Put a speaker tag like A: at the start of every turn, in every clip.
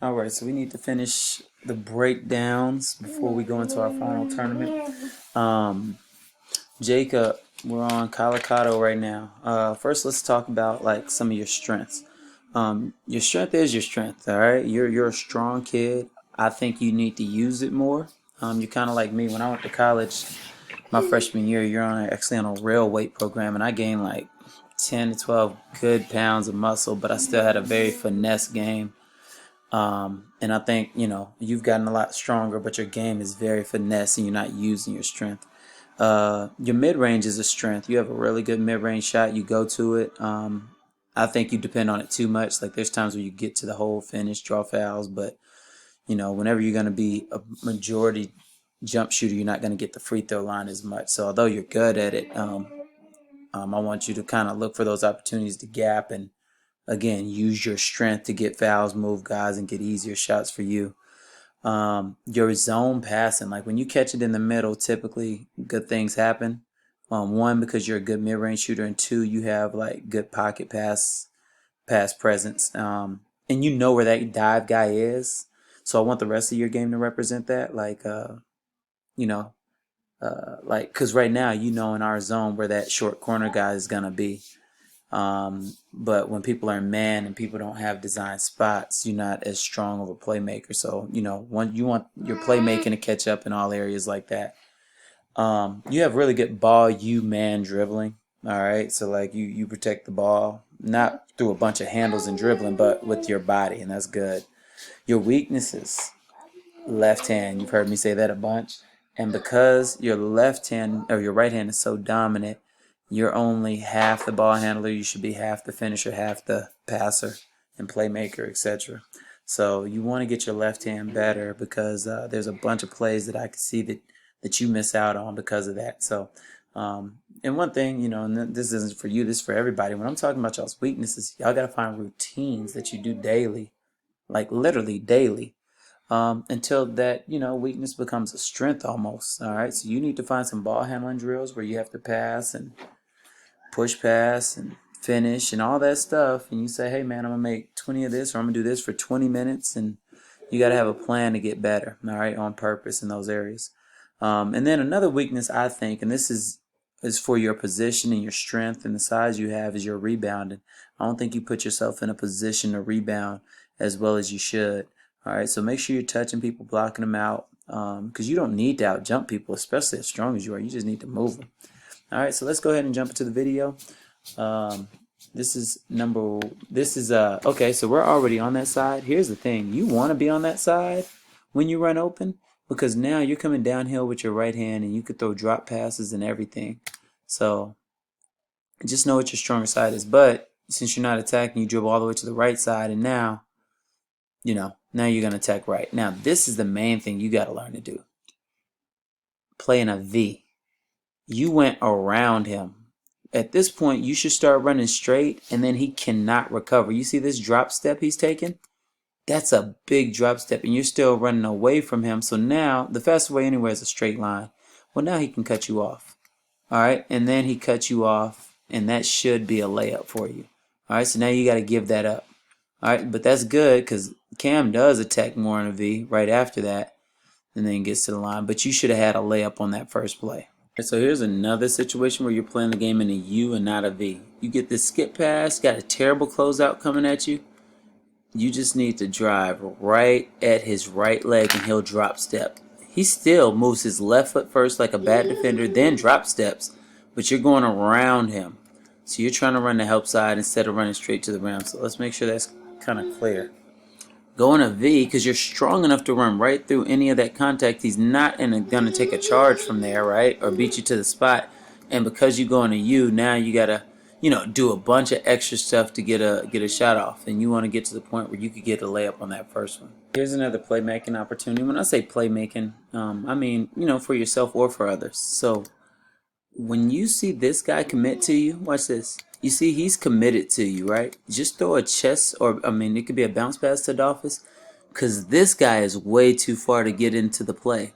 A: All right, so we need to finish the breakdowns before we go into our final tournament. Um, Jacob, we're on Colocado right now. First, let's talk about like some of your strengths. Your strength is your strength. All right, you're a strong kid. I think you need to use it more. You're kind of like me. When I went to college, my freshman year, you're actually on a rail weight program, and I gained like 10 to 12 good pounds of muscle, but I still had a very finesse game. And I think, you've gotten a lot stronger, but your game is very finesse and you're not using your strength. Your mid range is a strength. You have a really good mid range shot. You go to it. I think you depend on it too much. Like there's times where you get to the hole, finish, draw fouls, but whenever you're going to be a majority jump shooter, you're not going to get the free throw line as much. So although you're good at it, I want you to kind of look for those opportunities to gap and again, use your strength to get fouls, move guys, and get easier shots for you. Your zone passing, like when you catch it in the middle, typically good things happen. One, because you're a good mid-range shooter, and two, you have like good pocket pass presence. And you know where that dive guy is. So I want the rest of your game to represent that. You know, because right now, in our zone where that short corner guy is going to be. But when people are in man and people don't have designed spots, you're not as strong of a playmaker. So, you want your playmaking to catch up in all areas like that. You have really good man dribbling. All right. So like you protect the ball, not through a bunch of handles and dribbling, but with your body. And that's good. Your weaknesses, left hand. You've heard me say that a bunch. And because your left hand or your right hand is so dominant, you're only half the ball handler. You should be half the finisher, half the passer and playmaker, etc. So you want to get your left hand better because there's a bunch of plays that I can see that you miss out on because of that. So, and one thing, and this isn't for you, this is for everybody. When I'm talking about y'all's weaknesses, y'all got to find routines that you do daily, like literally daily, until that, weakness becomes a strength almost. All right. So you need to find some ball handling drills where you have to pass and push pass and finish and all that stuff. And you say, hey, man, I'm going to make 20 of this or I'm going to do this for 20 minutes. And you got to have a plan to get better, all right, on purpose in those areas. And then another weakness, I think, and this is for your position and your strength and the size you have, is your rebounding. I don't think you put yourself in a position to rebound as well as you should. All right, so make sure you're touching people, blocking them out, because you don't need to out jump people, especially as strong as you are. You just need to move them. All right, so let's go ahead and jump into the video. Okay, so we're already on that side. Here's the thing. You want to be on that side when you run open because now you're coming downhill with your right hand and you could throw drop passes and everything. So just know what your stronger side is. But since you're not attacking, you dribble all the way to the right side and now you're going to attack right. Now, this is the main thing you got to learn to do. Play in a V. You went around him. At this point, you should start running straight, and then he cannot recover. You see this drop step he's taking? That's a big drop step, and you're still running away from him. So now, the fastest way anywhere is a straight line. Well, now he can cut you off. All right, and then he cuts you off, and that should be a layup for you. All right, so now you got to give that up. All right, but that's good because Cam does attack more in a V right after that, and then gets to the line. But you should have had a layup on that first play. So here's another situation where you're playing the game in a U and not a V. You get this skip pass, got a terrible closeout coming at you. You just need to drive right at his right leg and he'll drop step. He still moves his left foot first like a bad defender, then drop steps, but you're going around him. So you're trying to run the help side instead of running straight to the rim. So let's make sure that's kind of clear. Go in a V because you're strong enough to run right through any of that contact. He's not going to take a charge from there, right, or beat you to the spot. And because you go in a U, now you got to, do a bunch of extra stuff to get a shot off. And you want to get to the point where you could get a layup on that first one. Here's another playmaking opportunity. When I say playmaking, I mean, for yourself or for others. So when you see this guy commit to you, watch this. You see he's committed to you, right? Just throw a chest it could be a bounce pass to Dolphus because this guy is way too far to get into the play.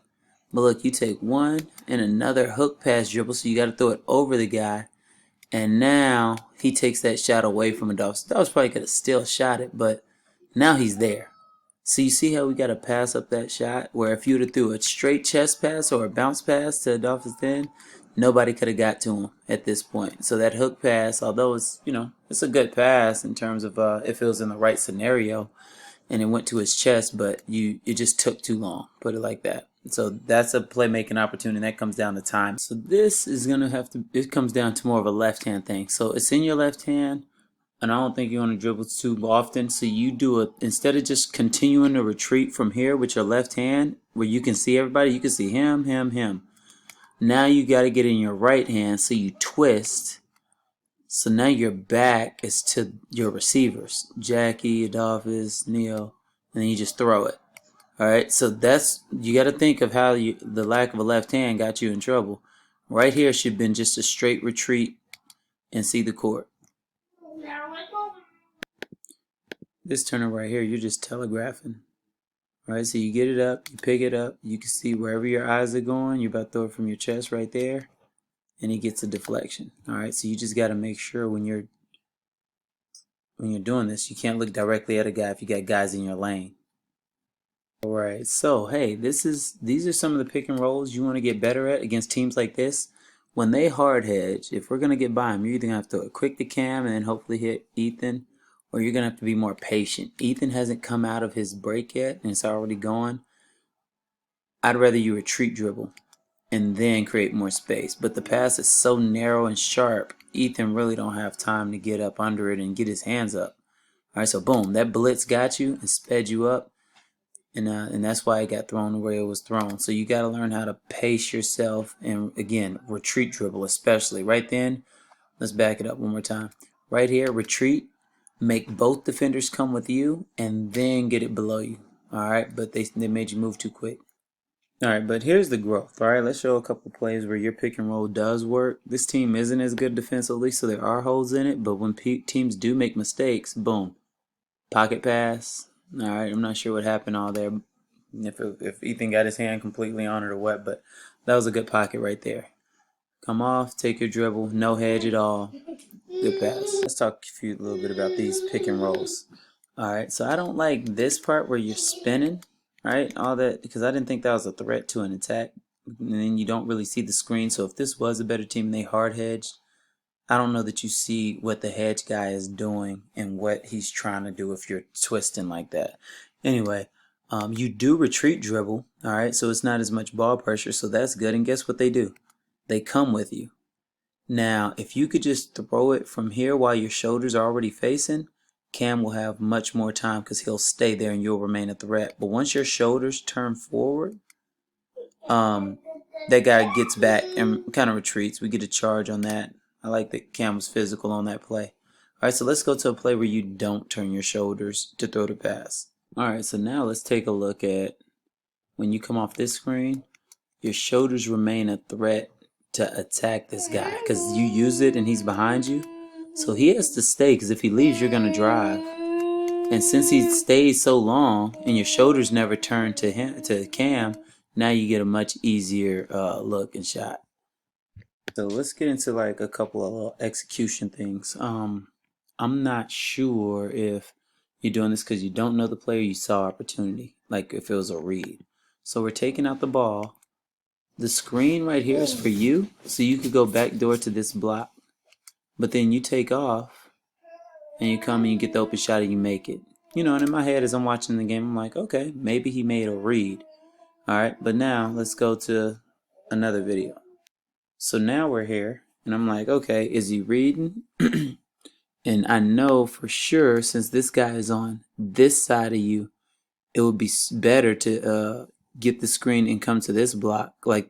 A: But look, you take one and another hook pass dribble, so you got to throw it over the guy. And now he takes that shot away from Adolphus. That was probably could have still shot it, but now he's there. So you see how we got to pass up that shot where if you'd have threw a straight chest pass or a bounce pass to Adolphus then, nobody could have got to him at this point. So that hook pass, although it's, it's a good pass in terms of if it was in the right scenario and it went to his chest, but it just took too long, put it like that. So that's a playmaking opportunity, and that comes down to time. So this is going to it comes down to more of a left-hand thing. So it's in your left hand, and I don't think you want to dribble too often. So you do it, instead of just continuing to retreat from here with your left hand, where you can see everybody, you can see him. Now you got to get in your right hand, so you twist. So now your back is to your receivers, Jackie, Adolphus, Neo, and then you just throw it. All right, so you got to think of how the lack of a left hand got you in trouble. Right here should have been just a straight retreat and see the court. This turner right here, you're just telegraphing. All right, so you get it up, you pick it up, you can see wherever your eyes are going, you're about to throw it from your chest right there, and he gets a deflection. All right, so you just got to make sure when you're doing this, you can't look directly at a guy if you got guys in your lane. Alright, so hey, these are some of the pick and rolls you want to get better at against teams like this. When they hard hedge, if we're going to get by them, you're either going to have to throw it quick to Cam and then hopefully hit Ethan, or you're going to have to be more patient. Ethan hasn't come out of his break yet, and it's already gone. I'd rather you retreat dribble and then create more space. But the pass is so narrow and sharp, Ethan really don't have time to get up under it and get his hands up. Alright, so boom, that blitz got you and sped you up. And that's why it got thrown the way it was thrown. So you got to learn how to pace yourself and, again, retreat dribble especially. Right then, let's back it up one more time. Right here, retreat, make both defenders come with you, and then get it below you. All right, but they made you move too quick. All right, but here's the growth. All right, let's show a couple plays where your pick and roll does work. This team isn't as good defensively, so there are holes in it, but when teams do make mistakes, boom, pocket pass. All right, I'm not sure what happened all there, if Ethan got his hand completely on it or what, but that was a good pocket right there. Come off, take your dribble, no hedge at all. Good pass. Let's talk a little bit about these pick and rolls. All right, so I don't like this part where you're spinning, right? All that, because I didn't think that was a threat to an attack. And then you don't really see the screen, so if this was a better team and they hard hedged, I don't know that you see what the hedge guy is doing and what he's trying to do if you're twisting like that. Anyway, you do retreat dribble, all right, so it's not as much ball pressure, so that's good. And guess what they do? They come with you. Now, if you could just throw it from here while your shoulders are already facing, Cam will have much more time because he'll stay there and you'll remain a threat. But once your shoulders turn forward, that guy gets back and kind of retreats. We get a charge on that. I like that Cam was physical on that play. All right, so let's go to a play where you don't turn your shoulders to throw the pass. All right, so now let's take a look at when you come off this screen, your shoulders remain a threat to attack this guy because you use it and he's behind you. So he has to stay because if he leaves, you're going to drive. And since he stays so long and your shoulders never turn to Cam, now you get a much easier look and shot. So let's get into like a couple of little execution things. I'm not sure if you're doing this because you don't know the player, you saw opportunity, like if it was a read. So we're taking out the ball. The screen right here is for you, so you could go back door to this block. But then you take off, and you come and you get the open shot and you make it. And in my head as I'm watching the game, I'm like, okay, maybe he made a read. All right, but now let's go to another video. So now we're here, and I'm like, okay, is he reading? And I know for sure, since this guy is on this side of you, it would be better to get the screen and come to this block, like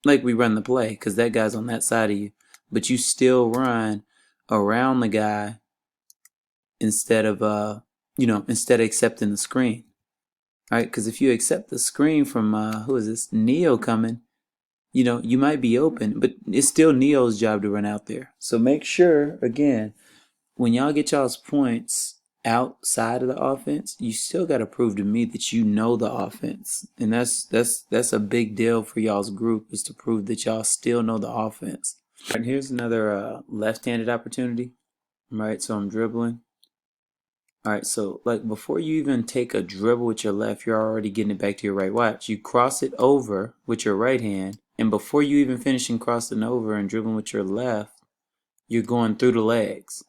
A: we run the play, because that guy's on that side of you. But you still run around the guy instead of accepting the screen. All right, because if you accept the screen from who is this, Neo coming, you might be open, but it's still Neo's job to run out there. So make sure, again, when y'all get y'all's points outside of the offense, you still got to prove to me that you know the offense. And that's a big deal for y'all's group, is to prove that y'all still know the offense. All right, here's another left-handed opportunity. All right, so I'm dribbling. All right, so like before you even take a dribble with your left, you're already getting it back to your right. Watch, you cross it over with your right hand, and before you even finishing crossing over and dribbling with your left, you're going through the legs.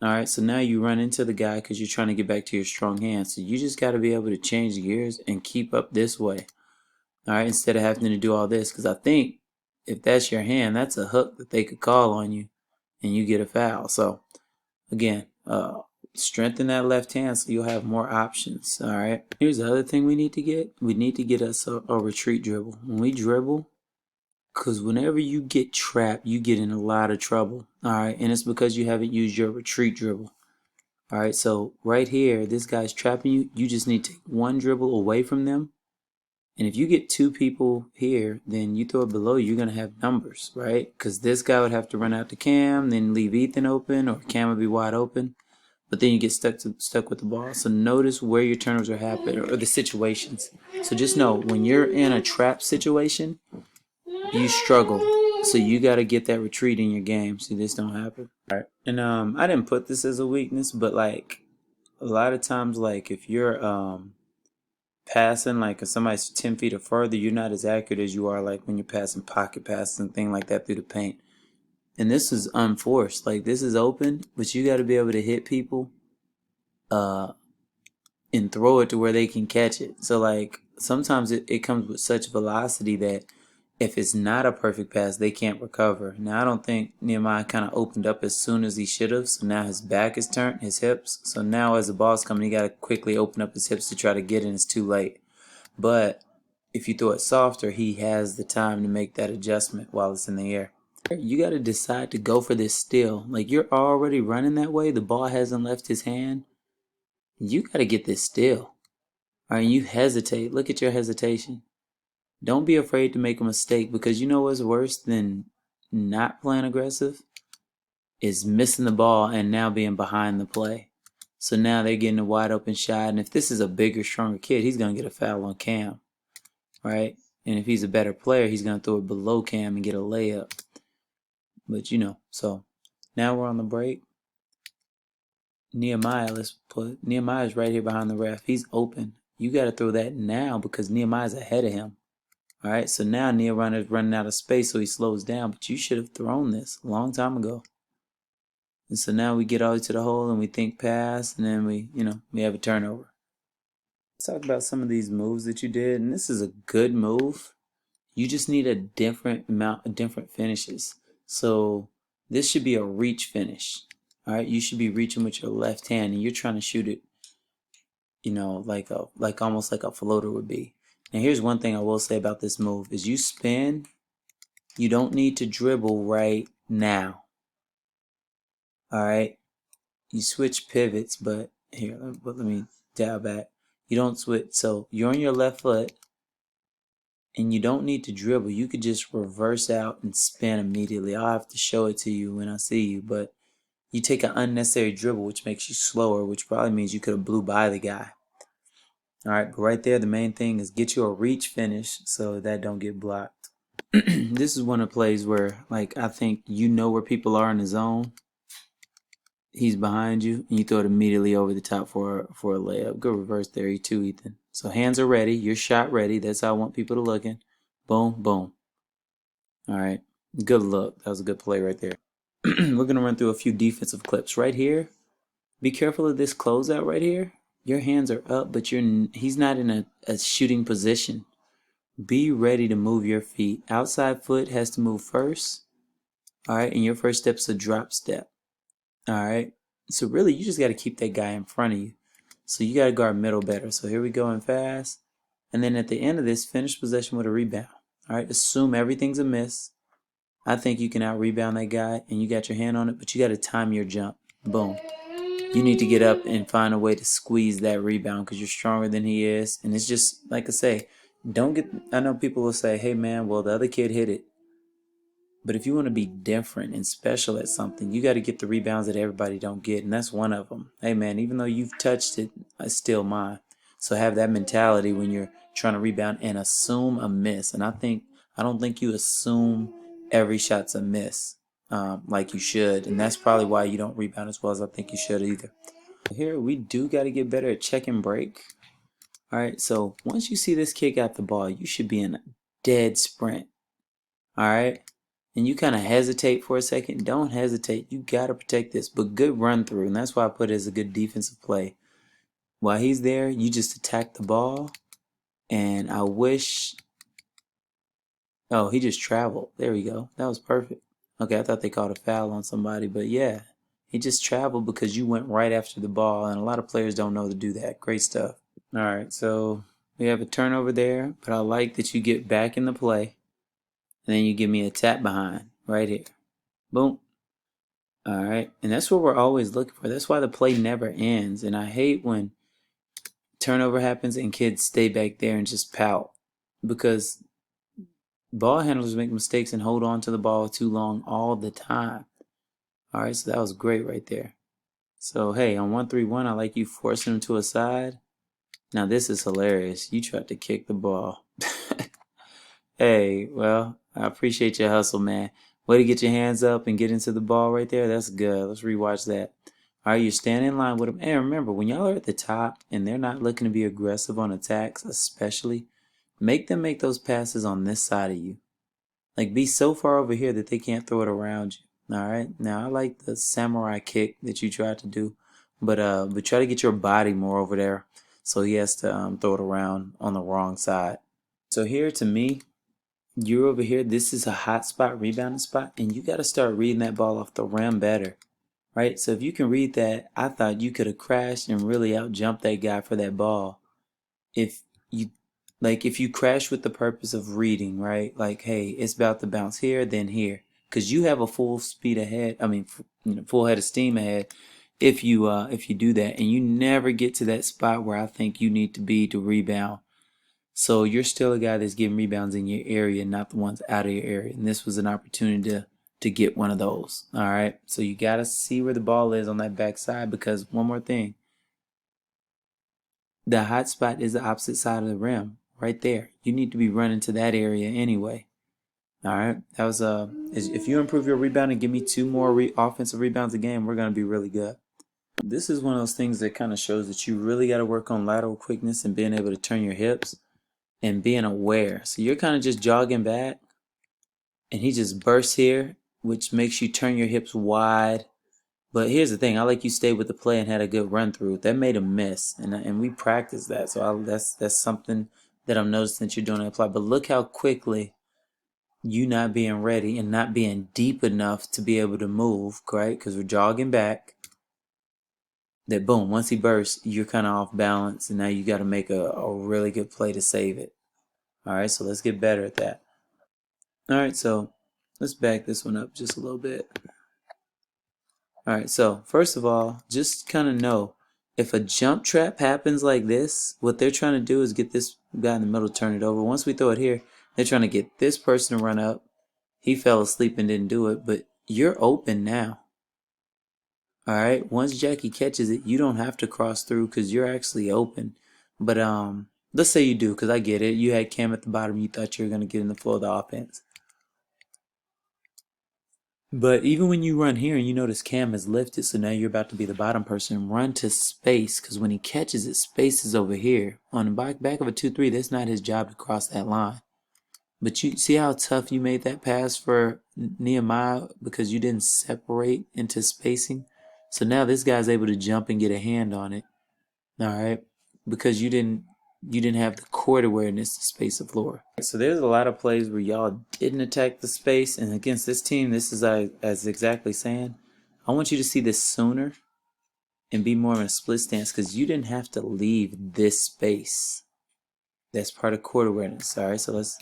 A: All right, so now you run into the guy because you're trying to get back to your strong hand. So you just got to be able to change gears and keep up this way. All right, instead of having to do all this, because I think if that's your hand, that's a hook that they could call on you, and you get a foul. So again, strengthen that left hand so you'll have more options. All right. Here's the other thing we need to get. We need to get us a retreat dribble. When we dribble, because whenever you get trapped, you get in a lot of trouble. All right. And it's because you haven't used your retreat dribble. All right. So right here, this guy's trapping you. You just need to take one dribble away from them. And if you get two people here, then you throw it below, you're going to have numbers, right? Because this guy would have to run out to Cam, then leave Ethan open, or Cam would be wide open. But then you get stuck with the ball. So notice where your turnovers are happening or the situations. So just know when you're in a trap situation, you struggle. So you got to get that retreat in your game so this don't happen. All right. And I didn't put this as a weakness, but like a lot of times, like if you're passing, like if somebody's 10 feet or further, you're not as accurate as you are like when you're passing pocket passes and things like that through the paint. And this is unforced. Like this is open, but you got to be able to hit people and throw it to where they can catch it. So like sometimes it comes with such velocity that if it's not a perfect pass, they can't recover. Now I don't think Nehemiah kind of opened up as soon as he should have. So now his back is turned, his hips. So now as the ball's coming, he got to quickly open up his hips to try to get it, and it's too late. But if you throw it softer, he has the time to make that adjustment while it's in the air. You got to decide to go for this steal. Like you're already running that way. The ball hasn't left his hand. You got to get this steal. All right, you hesitate. Look at your hesitation. Don't be afraid to make a mistake, because you know what's worse than not playing aggressive is missing the ball and now being behind the play. So now they're getting a wide open shot. And if this is a bigger, stronger kid, he's going to get a foul on Cam. Right? And if he's a better player, he's going to throw it below Cam and get a layup. But you know, so now we're on the break. Nehemiah's right here behind the ref. He's open. You got to throw that now because Nehemiah's ahead of him. All right, so now Nehemiah's running out of space, so he slows down. But you should have thrown this a long time ago. And so now we get all the way to the hole and we think pass, and then we have a turnover. Let's talk about some of these moves that you did, and this is a good move. You just need a different amount of different finishes. So this should be a reach finish. All right, you should be reaching with your left hand, and you're trying to shoot it, like almost like a floater would be. And here's one thing I will say about this move is you spin, you don't need to dribble right now. All right, you switch pivots, but let me dial back. You don't switch, so you're on your left foot, and you don't need to dribble. You could just reverse out and spin immediately. I'll have to show it to you when I see you, but you take an unnecessary dribble, which makes you slower, which probably means you could have blew by the guy. All right, but right there, the main thing is get you a reach finish so that don't get blocked. This is one of the plays where, like, I think you know where people are in the zone. He's behind you, and you throw it immediately over the top for a layup. Good reverse there, E2, Ethan. So hands are ready. Your shot ready. That's how I want people to look in. Boom, boom. All right. Good look. That was a good play right there. We're going to run through a few defensive clips right here. Be careful of this closeout right here. Your hands are up, but he's not in a shooting position. Be ready to move your feet. Outside foot has to move first. All right, and your first step's a drop step. All right, so really you just got to keep that guy in front of you. So you got to guard middle better. So here we go in fast. And then at the end of this, finish possession with a rebound. All right, assume everything's a miss. I think you can out-rebound that guy, and you got your hand on it, but you got to time your jump. Boom. You need to get up and find a way to squeeze that rebound because you're stronger than he is. And it's just, like I say, I know people will say, hey, man, well, the other kid hit it. But if you want to be different and special at something, you got to get the rebounds that everybody don't get, and that's one of them. Hey, man, even though you've touched it, it's still mine. So have that mentality when you're trying to rebound and assume a miss. And I don't think you assume every shot's a miss like you should, and that's probably why you don't rebound as well as I think you should either. Here, we do got to get better at check and break. All right, so once you see this kid got the ball, you should be in a dead sprint. All right, and you kind of hesitate for a second. Don't hesitate. You got to protect this, but good run through, and that's why I put it as a good defensive play. While he's there, you just attack the ball, and I wish... Oh, he just traveled. There we go. That was perfect. Okay, I thought they called a foul on somebody, but yeah, he just traveled because you went right after the ball, and a lot of players don't know to do that. Great stuff. All right, so we have a turnover there, but I like that you get back in the play, and then you give me a tap behind right here. Boom. All right, and that's what we're always looking for. That's why the play never ends, and I hate when turnover happens and kids stay back there and just pout, because ball handlers make mistakes and hold on to the ball too long all the time. All right, so that was great right there. So, hey, on 1-3-1, I like you forcing him to a side. Now, this is hilarious. You tried to kick the ball. Hey, well, I appreciate your hustle, man. Way to get your hands up and get into the ball right there. That's good. Let's rewatch that. All right, you're standing in line with them. And remember, when y'all are at the top and they're not looking to be aggressive on attacks, especially, make them make those passes on this side of you. Like, be so far over here that they can't throw it around you. All right. Now, I like the samurai kick that you tried to do, but try to get your body more over there, so he has to throw it around on the wrong side. So here, to me, you're over here. This is a hot spot, rebounding spot, and you got to start reading that ball off the rim better, right? So if you can read that, I thought you could have crashed and really out jumped that guy for that ball. If you crash with the purpose of reading, right? Like, hey, it's about to bounce here, then here, because you have a full speed ahead. I mean, full head of steam ahead. If you do that, and you never get to that spot where I think you need to be to rebound, so you're still a guy that's getting rebounds in your area, not the ones out of your area. And this was an opportunity to get one of those. All right, so you got to see where the ball is on that backside, because one more thing. The hot spot is the opposite side of the rim, right there. You need to be running to that area anyway. All right, that was if you improve your rebounding, give me 2 more offensive rebounds a game, we're gonna be really good. This is one of those things that kind of shows that you really got to work on lateral quickness and being able to turn your hips and being aware. So you're kind of just jogging back, and he just bursts here, which makes you turn your hips wide. But here's the thing: I like you stayed with the play and had a good run through. That made him miss, and we practiced that. So that's something that I'm noticing that you're doing to apply. But look how quickly you not being ready and not being deep enough to be able to move, right? Because we're jogging back. That boom, once he bursts, you're kind of off balance, and now you got to make a really good play to save it. All right, so let's get better at that. All right, so let's back this one up just a little bit. All right, so first of all, just kind of know, if a jump trap happens like this, what they're trying to do is get this guy in the middle to turn it over. Once we throw it here, they're trying to get this person to run up. He fell asleep and didn't do it, but you're open now. All right, once Jackie catches it, you don't have to cross through because you're actually open. But let's say you do, because I get it. You had Cam at the bottom. You thought you were going to get in the flow of the offense. But even when you run here and you notice Cam has lifted, so now you're about to be the bottom person, run to space, because when he catches it, space is over here. On the back of a 2-3, that's not his job to cross that line. But you see how tough you made that pass for Nehemiah because you didn't separate into spacing? So now this guy's able to jump and get a hand on it. All right? Because you didn't have the court awareness to space the floor. So there's a lot of plays where y'all didn't attack the space, and against this team, this is as exactly saying, I want you to see this sooner and be more of a split stance, because you didn't have to leave this space. That's part of court awareness. All right, so let's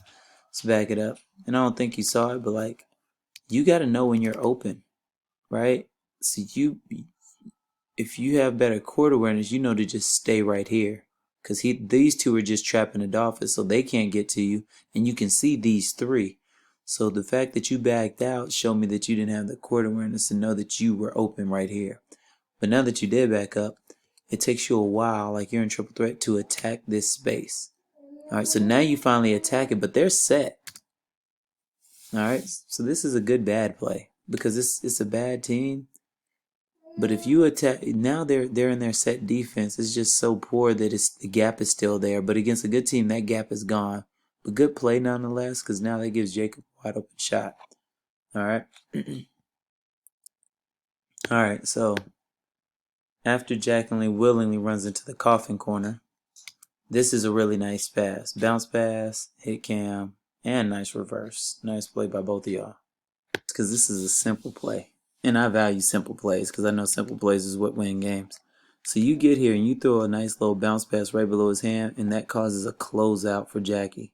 A: back it up. And I don't think you saw it, but like, you got to know when you're open, right? So if you have better court awareness, you know to just stay right here. Because these two are just trapping the Dolphins, so they can't get to you, and you can see these 3. So the fact that you backed out showed me that you didn't have the court awareness to know that you were open right here. But now that you did back up, it takes you a while, like you're in triple threat, to attack this space. All right, so now you finally attack it, but they're set. All right, so this is a good bad play, because it's a bad team. But if you attack now, they're in their set defense. It's just so poor that the gap is still there. But against a good team, that gap is gone. But good play nonetheless, because now that gives Jacob a wide open shot. All right. All right. So after Jacqueline willingly runs into the coffin corner, this is a really nice pass. Bounce pass, hit cam, and nice reverse. Nice play by both of y'all. Because this is a simple play. And I value simple plays because I know simple plays is what win games. So you get here and you throw a nice little bounce pass right below his hand, and that causes a closeout for Jackie.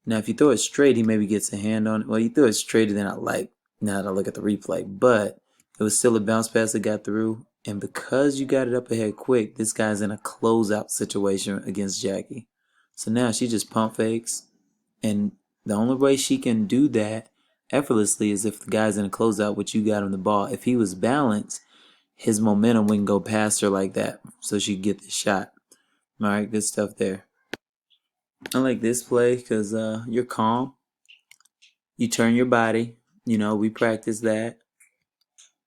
A: Now, if you throw it straight, he maybe gets a hand on it. Well, you threw it straighter than I like now that I look at the replay. But it was still a bounce pass that got through. And because you got it up ahead quick, this guy's in a closeout situation against Jackie. So now she just pump fakes. And the only way she can do that effortlessly is if the guy's in a closeout, which you got him the ball. If he was balanced, his momentum wouldn't go past her like that. So she'd get the shot. All right, good stuff there. I like this play because you're calm. You turn your body. You know, we practiced that.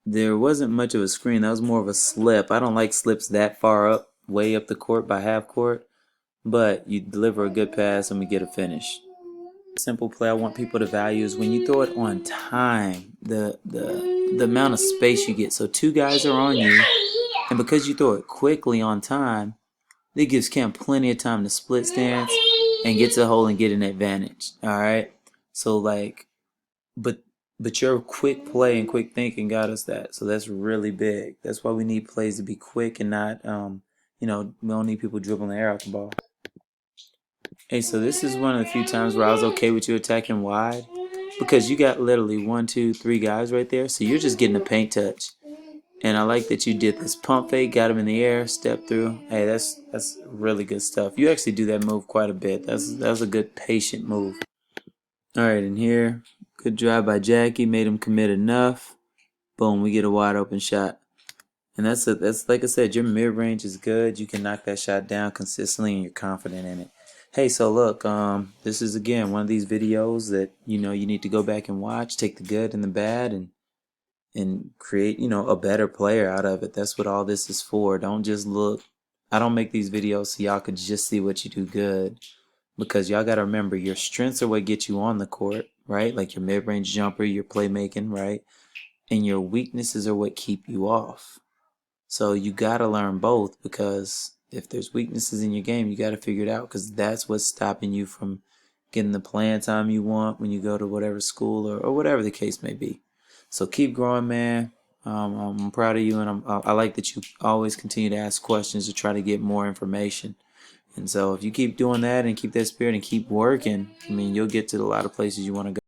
A: There wasn't much of a screen. That was more of a slip. I don't like slips that far up, way up the court by half court. But you deliver a good pass and we get a finish. Simple play I want people to value is when you throw it on time, the amount of space you get. So two guys are on you, and because you throw it quickly on time, it gives Cam plenty of time to split stance and get to the hole and get an advantage. All right. So like, but your quick play and quick thinking got us that. So that's really big. That's why we need plays to be quick and not, we don't need people dribbling the air out the ball. Hey, so this is one of the few times where I was okay with you attacking wide because you got literally 1, 2, 3 guys right there. So you're just getting a paint touch. And I like that you did this pump fake, got him in the air, step through. Hey, that's really good stuff. You actually do that move quite a bit. That's a good patient move. All right, and here, good drive by Jackie, made him commit enough. Boom, we get a wide open shot. And that's like I said, your mid range is good. You can knock that shot down consistently, and you're confident in it. Hey, so look, this is again one of these videos that you need to go back and watch, take the good and the bad, and create a better player out of it. That's what all this is for. Don't just look. I don't make these videos so y'all could just see what you do good, because y'all gotta remember your strengths are what get you on the court, right? Like your mid-range jumper, your playmaking, right? And your weaknesses are what keep you off. So you gotta learn both, because if there's weaknesses in your game, you gotta figure it out, because that's what's stopping you from getting the playing time you want when you go to whatever school or whatever the case may be. So keep growing, man. I'm proud of you, and I like that you always continue to ask questions to try to get more information. And so if you keep doing that and keep that spirit and keep working, I mean, you'll get to a lot of places you want to go.